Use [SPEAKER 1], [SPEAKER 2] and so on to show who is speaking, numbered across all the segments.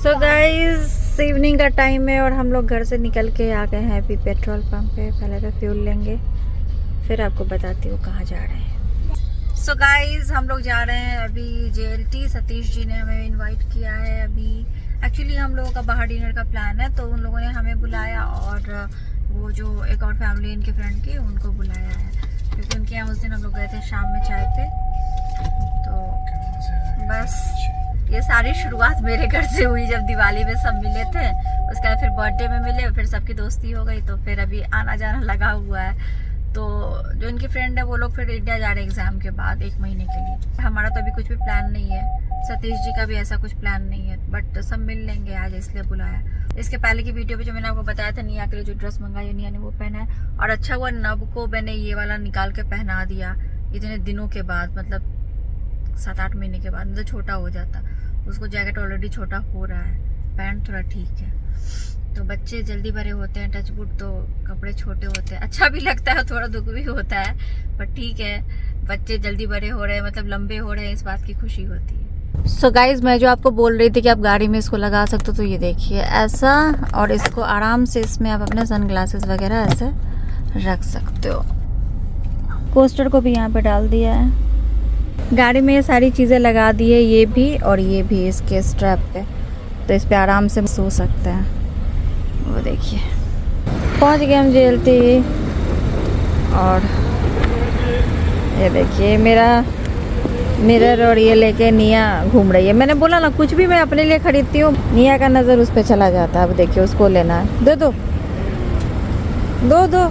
[SPEAKER 1] So guys evening का time है और हम लोग घर से निकल के आ गए हैं अभी पेट्रोल पंप पे। पहले तो फ्यूल लेंगे, फिर आपको बताती हूँ कहाँ जा रहे हैं। सो गाइस हम लोग जा रहे हैं अभी JLT। सतीश जी ने हमें इनवाइट किया है। अभी एक्चुअली हम लोगों का बाहर डिनर का प्लान है, तो उन लोगों ने हमें बुलाया और वो जो एक और फैमिली इनके फ्रेंड की उनको बुलाया है, क्योंकि उनके यहाँ उस दिन हम लोग गए थे शाम में चाय पे। तो बस ये सारी शुरुआत मेरे घर से हुई, जब दिवाली में सब मिले थे, उसके बाद फिर बर्थडे में मिले, फिर सबकी दोस्ती हो गई, तो फिर अभी आना जाना लगा हुआ है। तो जो इनकी फ्रेंड है वो लोग फिर इंडिया जा रहे हैं एग्जाम के बाद 1 महीने के लिए। हमारा तो अभी कुछ भी प्लान नहीं है, सतीश जी का भी ऐसा कुछ प्लान नहीं है, बट सब मिल लेंगे आज, इसलिए बुलाया। इसके पहले की वीडियो पे जो मैंने आपको बताया था निया के लिए जो ड्रेस मंगाई, निया ने वो पहना है। और अच्छा हुआ नब को मैंने ये वाला निकाल के पहना दिया इतने दिनों के बाद, मतलब 7-8 महीने के बाद। मतलब छोटा हो जाता, उसको जैकेट ऑलरेडी छोटा हो रहा है, पैंट थोड़ा ठीक है। तो बच्चे जल्दी बड़े होते हैं, टचवुड, तो कपड़े छोटे होते हैं, अच्छा भी लगता है, थोड़ा दुख भी होता है, पर ठीक है, बच्चे जल्दी बड़े हो रहे हैं, मतलब लंबे हो रहे हैं, इस बात की खुशी होती है। सो गाइज मैं जो आपको बोल रही थी कि आप गाड़ी में इसको लगा सकते हो, तो ये देखिए ऐसा, और इसको आराम से इसमें आप अपने सनग्लासेस वगैरह ऐसे रख सकते हो। कोस्टर को भी यहाँ पे डाल दिया है। गाड़ी में ये सारी चीज़ें लगा दी है, ये भी और ये भी इसके स्ट्रैप पे, तो इस पे आराम से सो सकते हैं। वो देखिए पहुंच गए हम JLT। और ये देखिए मेरा मिरर और ये लेके निया घूम रही है। मैंने बोला ना कुछ भी मैं अपने लिए खरीदती हूँ, निया का नज़र उस पे चला जाता है। अब देखिए उसको लेना है, दे दो दो दो।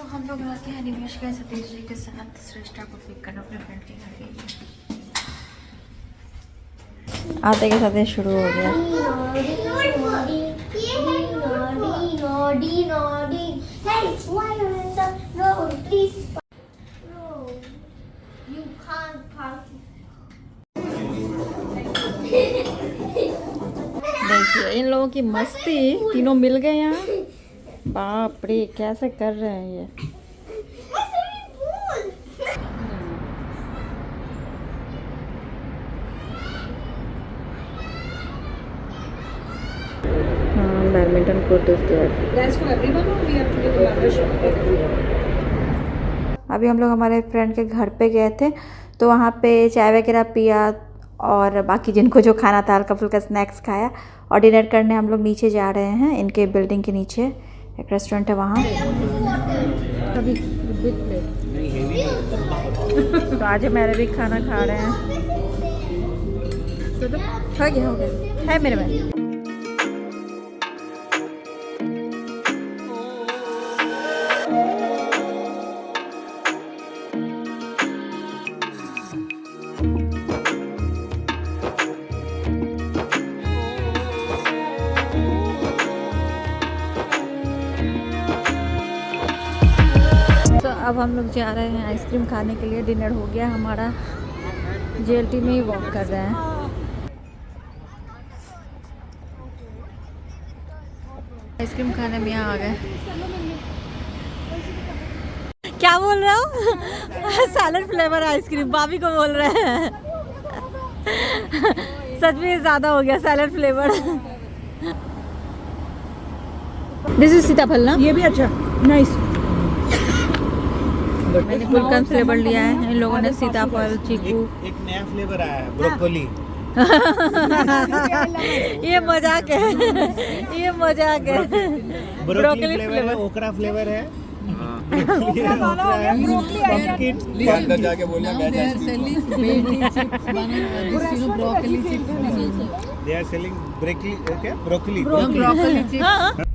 [SPEAKER 1] हम लोग आके हैं निवेश गए सतीश जी के साथ श्रेष्ठा को पिक करना अपने फ्रेंड के घर के लिए। आते के साथ ये शुरू हो गया। देखिए इन लोगों की मस्ती, तीनों मिल गए यहाँ। बाप रे कैसे कर रहे हैं ये। हाँ बैडमिंटन कोर्ट इज देयर। अभी हम लोग हमारे फ्रेंड के घर पे गए थे, तो वहाँ पे चाय वगैरह पिया और बाकी जिनको जो खाना था हल्का फुल्का स्नैक्स खाया, और डिनर करने हम लोग नीचे जा रहे हैं। इनके बिल्डिंग के नीचे एक रेस्टोरेंट है वहाँ। तो आज हम अरेबिक खाना खा रहे हैं। तो हो गया है मेरे में। अब हम लोग जा रहे हैं आइसक्रीम खाने के लिए। डिनर हो गया हमारा, JLT में ही वॉक कर रहे हैं। आइसक्रीम खाने में यहाँ आ गए। क्या बोल रहा हूँ? सैलेड फ्लेवर आइसक्रीम भाभी को बोल रहे हैं। सच में ज़्यादा हो गया सैलेड फ्लेवर। दिस इज सीताफल ना? ये भी अच्छा, नाइस। मैंने गुलकंद फ्लेवर लिया है, इन लोगों ने सीताफल, चीकू।
[SPEAKER 2] एक नया फ्लेवर आया है, ब्रोकोली।
[SPEAKER 1] ये मजाक है, ये मजाक है। ब्रोकोली फ्लेवर,
[SPEAKER 2] ओकरा फ्लेवर है।
[SPEAKER 3] अंदर जाके बोलिए ब्रोकोली।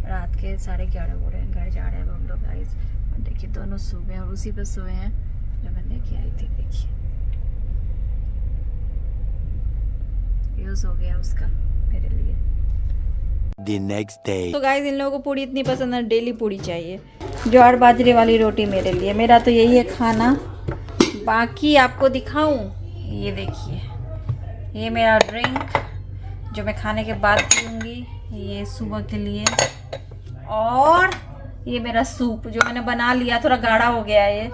[SPEAKER 1] रात के 11:30 हो रहे हैं, घर जा रहे हैं हम लोग गाइस। देखिए दोनों सो गए और उसी पे सोए हैं जो मैं लेके आई थी। देखिए यूज हो गया उसका मेरे लिए।
[SPEAKER 2] The next day.
[SPEAKER 1] तो गाइस इन लोगों को पूड़ी इतनी पसंद है, डेली पूड़ी चाहिए। ज्वार बाजरे वाली रोटी मेरे लिए। मेरा तो यही है खाना। बाकी आपको दिखाऊं, ये देखिए, ये मेरा ड्रिंक जो मैं खाने के बाद पीऊँगी, ये सुबह के लिए। और ये मेरा सूप जो मैंने बना लिया, थोड़ा गाढ़ा हो गया है ये,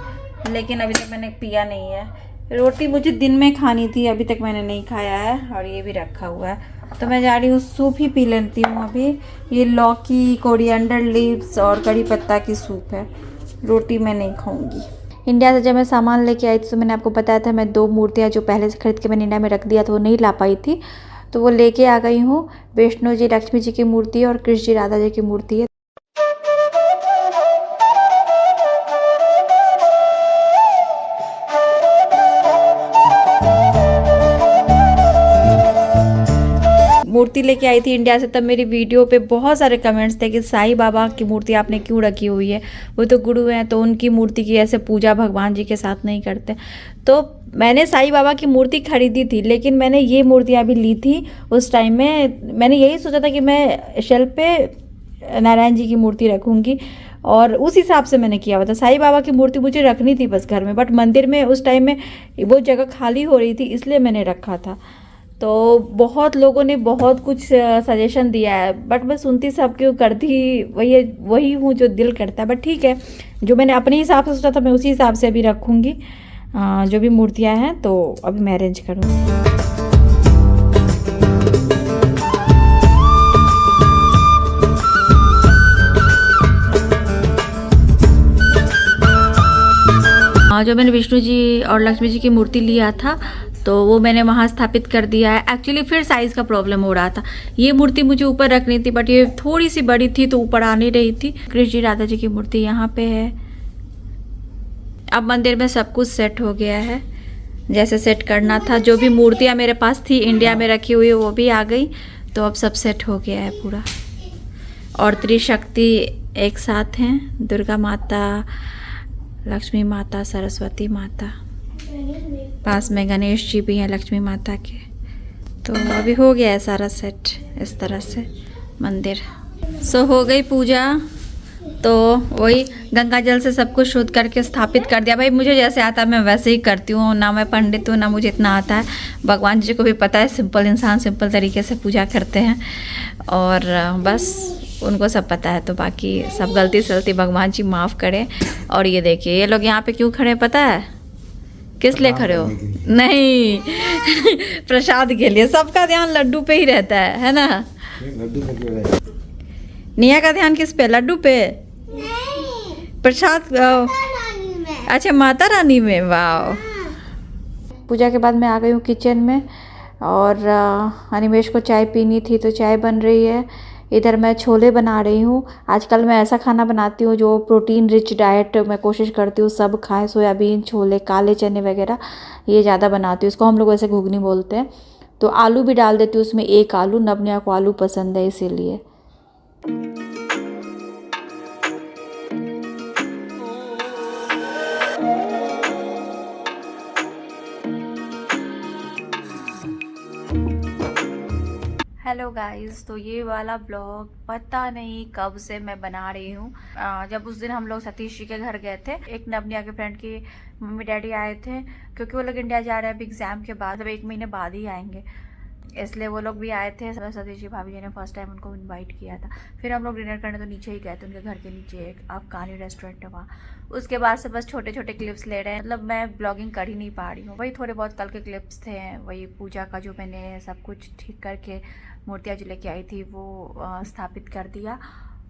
[SPEAKER 1] लेकिन अभी तक मैंने पिया नहीं है। रोटी मुझे दिन में खानी थी, अभी तक मैंने नहीं खाया है, और ये भी रखा हुआ है, तो मैं जा रही हूँ सूप ही पी लेती हूँ अभी। ये लौकी, कोरिएंडर लीव्स और कड़ी पत्ता की सूप है, रोटी मैं नहीं खाऊंगी। इंडिया से जब मैं सामान लेके आई थी तो मैंने आपको बताया था, मैं 2 मूर्तियाँ जो पहले से खरीद के मैंने इंडिया में रख दिया था वो नहीं ला पाई थी, तो वो लेके आ गई हूँ। वैष्णो जी लक्ष्मी जी की मूर्ति है और कृष्ण जी राधा जी की मूर्ति है। मूर्ति लेके आई थी इंडिया से, तब मेरी वीडियो पे बहुत सारे कमेंट्स थे कि साईं बाबा की मूर्ति आपने क्यों रखी हुई है, वो तो गुरु हैं, तो उनकी मूर्ति की ऐसे पूजा भगवान जी के साथ नहीं करते। तो मैंने साईं बाबा की मूर्ति खरीदी थी, लेकिन मैंने ये मूर्तियाँ भी ली थी उस टाइम में। मैंने यही सोचा था कि मैं शेल्फ पे नारायण जी की मूर्ति रखूँगी, और उस हिसाब से मैंने किया हुआ था। साईं बाबा की मूर्ति मुझे रखनी थी बस घर में, बट मंदिर में उस टाइम में वो जगह खाली हो रही थी, इसलिए मैंने रखा था। तो बहुत लोगों ने बहुत कुछ सजेशन दिया है, बट मैं सुनती सब क्यों, करती वही हूँ जो दिल करता है। बट ठीक है, जो मैंने अपने हिसाब से सोचा था मैं उसी हिसाब से अभी रखूँगी जो भी मूर्तियाँ हैं, तो अभी मैं अरेंज करूँगी। जो मैंने विष्णु जी और लक्ष्मी जी की मूर्ति लिया था तो वो मैंने वहाँ स्थापित कर दिया है। एक्चुअली फिर साइज़ का प्रॉब्लम हो रहा था, ये मूर्ति मुझे ऊपर रखनी थी, बट ये थोड़ी सी बड़ी थी तो ऊपर आ नहीं रही थी। कृष्ण जी राधा जी की मूर्ति यहाँ पे है। अब मंदिर में सब कुछ सेट हो गया है जैसे सेट करना था। जो भी मूर्तियाँ मेरे पास थी इंडिया में रखी हुई वो भी आ गई, तो अब सब सेट हो गया है पूरा। और त्रिशक्ति एक साथ हैं, दुर्गा माता, लक्ष्मी माता, सरस्वती माता, पास में गणेश जी भी हैं लक्ष्मी माता के। तो अभी हो गया है सारा सेट इस तरह से मंदिर। सो हो गई पूजा, तो वही गंगा जल से सब कुछ शुद्ध करके स्थापित कर दिया। भाई मुझे जैसे आता है मैं वैसे ही करती हूँ, ना मैं पंडित हूँ ना मुझे इतना आता है। भगवान जी को भी पता है सिंपल इंसान सिंपल तरीके से पूजा करते हैं, और बस उनको सब पता है, तो बाकी सब गलती सलती भगवान जी माफ़ करें। और ये देखिए ये लोग यहाँ पे क्यों खड़े हैं पता है? किस लिए खड़े हो? नहीं प्रसाद के लिए। सबका ध्यान लड्डू पे ही रहता है ना?
[SPEAKER 3] लड्डू पे क्यों रहे?
[SPEAKER 1] निया का ध्यान किस पे? लड्डू पे? प्रसाद? अच्छा माता रानी में। वाह। पूजा के बाद मैं आ गई हूँ किचन में, और अनिमेश को चाय पीनी थी तो चाय बन रही है। इधर मैं छोले बना रही हूँ। आजकल मैं ऐसा खाना बनाती हूँ जो प्रोटीन रिच डाइट मैं कोशिश करती हूँ सब खाएं। सोयाबीन, छोले, काले चने वगैरह ये ज़्यादा बनाती हूँ। इसको हम लोग ऐसे घुगनी बोलते हैं। तो आलू भी डाल देती हूँ उसमें, 1 आलू। नवनिया को आलू पसंद है इसीलिए। हेलो गाइस, तो ये वाला ब्लॉग पता नहीं कब से मैं बना रही हूँ। जब उस दिन हम लोग सतीश जी के घर गए थे, एक नवनिया के फ्रेंड की मम्मी डैडी आए थे, क्योंकि वो लोग इंडिया जा रहे हैं अभी एग्जाम के बाद, अब 1 महीने बाद ही आएंगे, इसलिए वो लोग भी आए थे। सतीश जी भाभी जी ने फर्स्ट टाइम उनको इनवाइट किया था। फिर हम लोग डिनर करने तो नीचे ही गए थे, उनके घर के नीचे एक अफगानी रेस्टोरेंट है वहाँ। उसके बाद से बस छोटे छोटे क्लिप्स ले रहे हैं, मतलब मैं ब्लॉगिंग कर ही नहीं पा रही हूँ। वही थोड़े बहुत कल के क्लिप्स थे, वही पूजा का जो मैंने सब कुछ ठीक करके मूर्तियाँ जो लेके आई थी वो स्थापित कर दिया,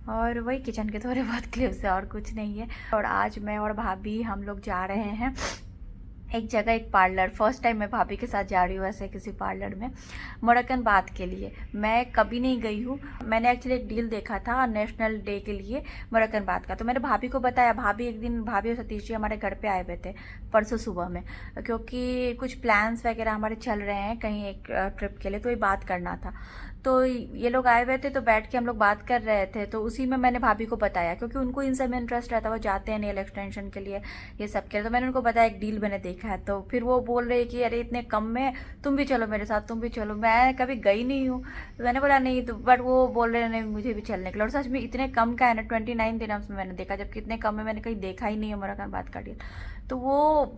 [SPEAKER 1] और वही किचन के थोड़े बहुत क्लिप्स है और कुछ नहीं है। और आज मैं और भाभी हम लोग जा रहे हैं एक जगह, एक पार्लर। फर्स्ट टाइम मैं भाभी के साथ जा रही हूँ ऐसे किसी पार्लर में, मोरक्कन बात के लिए। मैं कभी नहीं गई हूँ। मैंने एक्चुअली एक डील देखा था नेशनल डे के लिए मोरक्कन बात का, तो मैंने भाभी को बताया। भाभी एक दिन, भाभी और सतीश जी हमारे घर पे आए हुए थे परसों सुबह में, क्योंकि कुछ प्लान्स वगैरह हमारे चल रहे हैं कहीं एक ट्रिप के लिए, तो ये बात करना था। तो ये लोग आए हुए थे, तो बैठ के हम लोग बात कर रहे थे, तो उसी में मैंने भाभी को बताया, क्योंकि उनको इन सब में इंटरेस्ट रहता है, वो जाते हैं नेल एक्सटेंशन के लिए ये सब के लिए। तो मैंने उनको बताया एक डील मैंने देखा है, तो फिर वो बोल रहे कि अरे इतने कम में तुम भी चलो मेरे साथ, तुम भी चलो। मैं कभी गई नहीं हूँ, तो मैंने बोला नहीं, तो बट वो बोल रहे नहीं मुझे भी चलने के लिए। और सच में इतने कम का है ना, 29 दिरहम्स में मैंने देखा, जबकि इतने कम में मैंने कहीं देखा ही नहीं है मोरक्कन बात का डील। तो वो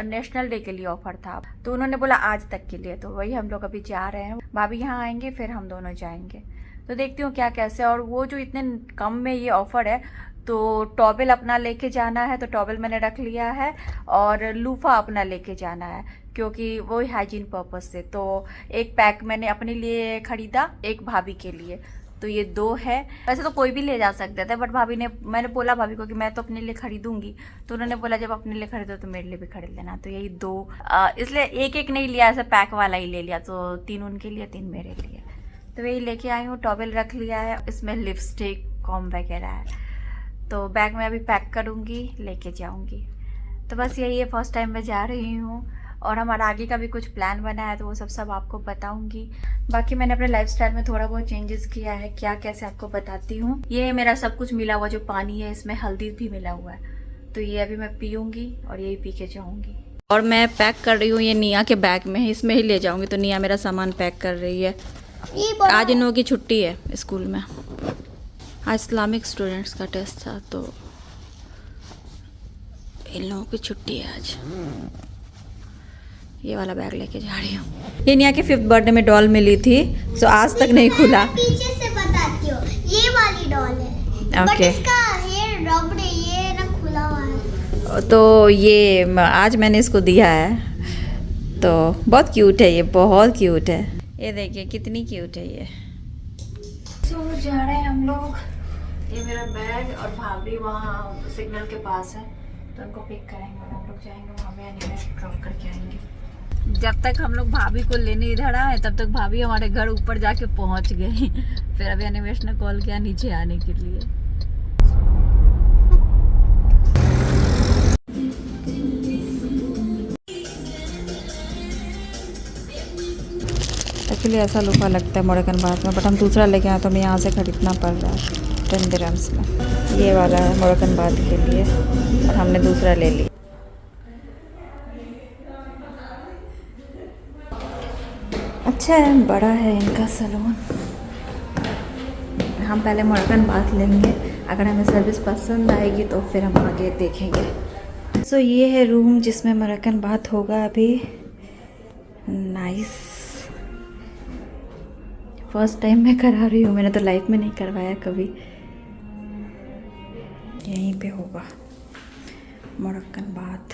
[SPEAKER 1] नेशनल डे के लिए ऑफर था, तो उन्होंने बोला आज तक के लिए, तो वही हम लोग अभी जा रहे हैं। भाभी यहाँ आएंगे फिर हम दोनों जाएंगे। तो देखती हूँ क्या कैसे। और वो जो इतने कम में ये ऑफ़र है, तो टॉवेल अपना लेके जाना है, तो टॉवेल मैंने रख लिया है, और लूफा अपना लेके जाना है, क्योंकि वो हाइजीन पर्पस से। तो एक पैक मैंने अपने लिए ख़रीदा, एक भाभी के लिए, तो ये 2 है। वैसे तो कोई भी ले जा सकते थे, बट भाभी ने, मैंने बोला भाभी को कि मैं तो अपने लिए खरीदूंगी, तो उन्होंने बोला जब अपने लिए खरीदो तो मेरे लिए भी खरीद लेना। तो यही 2, इसलिए एक नहीं लिया, ऐसा पैक वाला ही ले लिया। तो 3 उनके लिए, 3 मेरे लिए। तो वही लेके आई हूँ। टॉवेल रख लिया है, इसमें लिपस्टिक, कॉम वगैरह है। तो बैग में अभी पैक करूँगी, लेके जाऊँगी। तो बस यही है, फर्स्ट टाइम मैं जा रही हूँ, और हमारा आगे का भी कुछ प्लान बना है, तो वो सब आपको बताऊंगी। बाकी मैंने अपने लाइफस्टाइल में थोड़ा बहुत चेंजेस किया है, क्या कैसे आपको बताती हूँ। ये मेरा सब कुछ मिला हुआ जो पानी है, इसमें हल्दी भी मिला हुआ है, तो ये अभी मैं पीऊँगी और यही पी के जाऊँगी। और मैं पैक कर रही हूँ, ये निया के बैग में है, इसमें ही ले जाऊँगी। तो निया मेरा सामान पैक कर रही है। आज इन लोगों की छुट्टी है स्कूल में, आज इस्लामिक स्टूडेंट्स का टेस्ट था, तो इन लोगों की छुट्टी है आज। ये वाला बैग लेके जा रही हूँ। ये निया के 5th बर्थडे में डॉल मिली थी, तो आज तक नहीं खुला।
[SPEAKER 4] पीछे से बताती हूँ, ये वाली डॉल है, बट इसका हेयर रबड़ है, ये ना खुला हुआ है।
[SPEAKER 1] तो ये आज मैंने इसको दिया है, तो बहुत क्यूट है, ये बहुत क्यूट है। ये देखिए कितनी क्यूट है ये। तो जा रहे हैं हम लोग। ये मेरा बैग, और भाभी वहाँ सिग्नल के पास है, तो उनको पिक करेंगे और हम लोग जाएंगे वहाँ पे, एनिमेश ड्रॉप करके आएंगे। जब तक हम लोग भाभी को लेने इधर आए, तब तक भाभी हमारे घर ऊपर जाके पहुँच गई। फिर अभी एनिमेश ने कॉल किया नीचे आने के लिए। एक्चुअली ऐसा लुफा लगता है मोरकन बाग में, बट हम दूसरा लेके आए, तो हमें यहाँ से खरीदना पड़ रहा है 10 दिरहम्स में। ये वाला है मोरकन बाग के लिए, और हमने दूसरा ले लिया। अच्छा है, बड़ा है इनका सैलून। हम पहले मोरकन बाग लेंगे, अगर हमें सर्विस पसंद आएगी तो फिर हम आगे देखेंगे। सो ये है रूम जिसमें मोरकन बात होगा अभी। नाइस, फर्स्ट टाइम मैं करा रही हूँ, मैंने तो लाइफ में नहीं करवाया कभी। यहीं पे होगा मोरक्कन बात।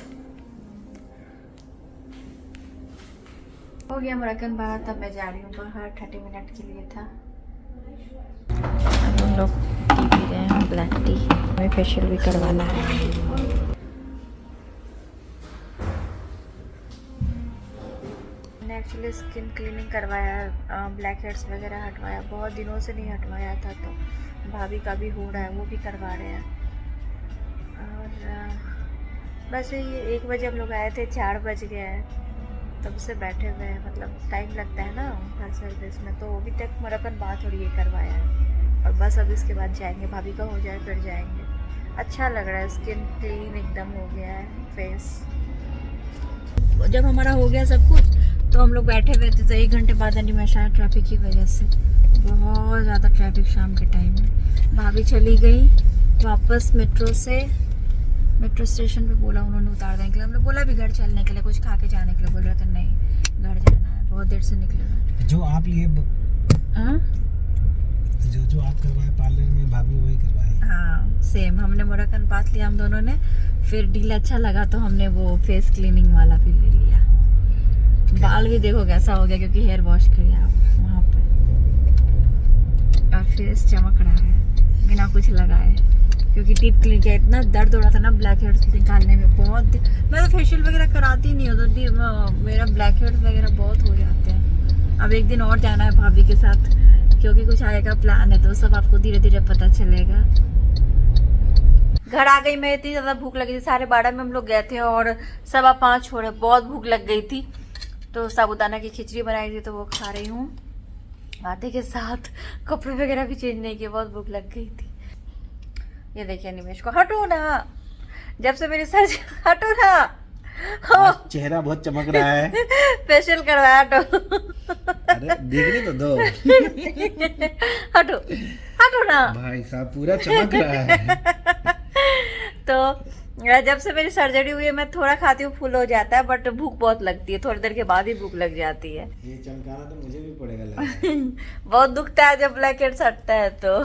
[SPEAKER 1] हो गया मोरक्कन बात। अब मैं जा रही हूँ बाहर, 30 मिनट के लिए था। अब हम लोग टी पी रहे हैं, ब्लैक टी। हमें फेशियल भी करवाना है। मैंने एक्चुअली स्किन क्लीनिंग करवाया, ब्लैक हेड्स वगैरह हटवाया, बहुत दिनों से नहीं हटवाया था, तो भाभी का भी हो रहा है, वो भी करवा रहे हैं। और बस ये 1 बजे हम लोग आए थे, 4 बज गए हैं, तब से बैठे हुए हैं। मतलब टाइम लगता है ना हर सर्विस में, तो अभी तक मोरक्कन बात और ये करवाया है। और बस अब इसके बाद जाएंगे, भाभी का हो जाए फिर जाएंगे। अच्छा लग रहा है, स्किन क्लीन एकदम हो गया है, फेस। जब हमारा हो गया सब कुछ, तो हम लोग बैठे हुए थे, तो 1 घंटे बाद एनिमेश आया ट्रैफिक की वजह से। बहुत ज़्यादा ट्रैफिक शाम के टाइम में। भाभी चली गई वापस मेट्रो स्टेशन पे, बोला उन्होंने उतार देने के लिए। हमने बोला भी घर चलने के लिए, कुछ खा के जाने के लिए, बोल रहे थे नहीं घर जाना है, बहुत देर से निकले हुए।
[SPEAKER 3] जो आप लिए जो आप करवाए पार्लर में, भाभी वही करवाई।
[SPEAKER 1] हाँ सेम, हमने मोरक्कन बात लिया हम दोनों ने, फिर डील अच्छा लगा तो हमने वो फेस क्लीनिंग वाला भी ले लिया। बाल भी देखो कैसा हो गया, क्योंकि हेयर वॉश किया वहाँ पे, और फेस चमक रहा है बिना कुछ लगाए, क्योंकि डीप क्लीन किया। इतना दर्द हो रहा था ना ब्लैक हेड्स निकालने में, बहुत। मैं तो फेशियल वगैरह कराती नहीं हूँ, तो मेरा ब्लैक हेड्स वगैरह बहुत हो जाते हैं। अब एक दिन और जाना है भाभी के साथ, क्योंकि कुछ आगे का प्लान है, तो सब आपको धीरे धीरे पता चलेगा। घर आ गई मैं, इतनी ज़्यादा भूख लगी थी। 12:30 में हम लोग गए थे और 5:15 हो रहे, बहुत भूख लग गई थी। तो साबूदाना की खिचड़ी बनाई थी, तो वो खा रही हूँ। आते के साथ कपड़े वगैरह भी चेंज नहीं किए, बहुत भूख लग गई थी। ये देखिए निमेश को, हटो ना, जब से मेरी सर हटो ना,
[SPEAKER 3] चेहरा बहुत चमक रहा है।
[SPEAKER 1] फेशियल करवाया, हटो।
[SPEAKER 3] अरे देखने तो दो।
[SPEAKER 1] हटो ना
[SPEAKER 3] भाई साहब, पूरा चमक रहा है।
[SPEAKER 1] तो जब से मेरी सर्जरी हुई है मैं थोड़ा खाती हूँ फुल हो जाता है, बट भूख बहुत लगती है, थोड़ी देर के बाद ही भूख लग जाती है।
[SPEAKER 3] ये चमकाना तो मुझे भी पड़ेगा लग रहा है।
[SPEAKER 1] बहुत दुखता है जब ब्लैकेट हटता है तो।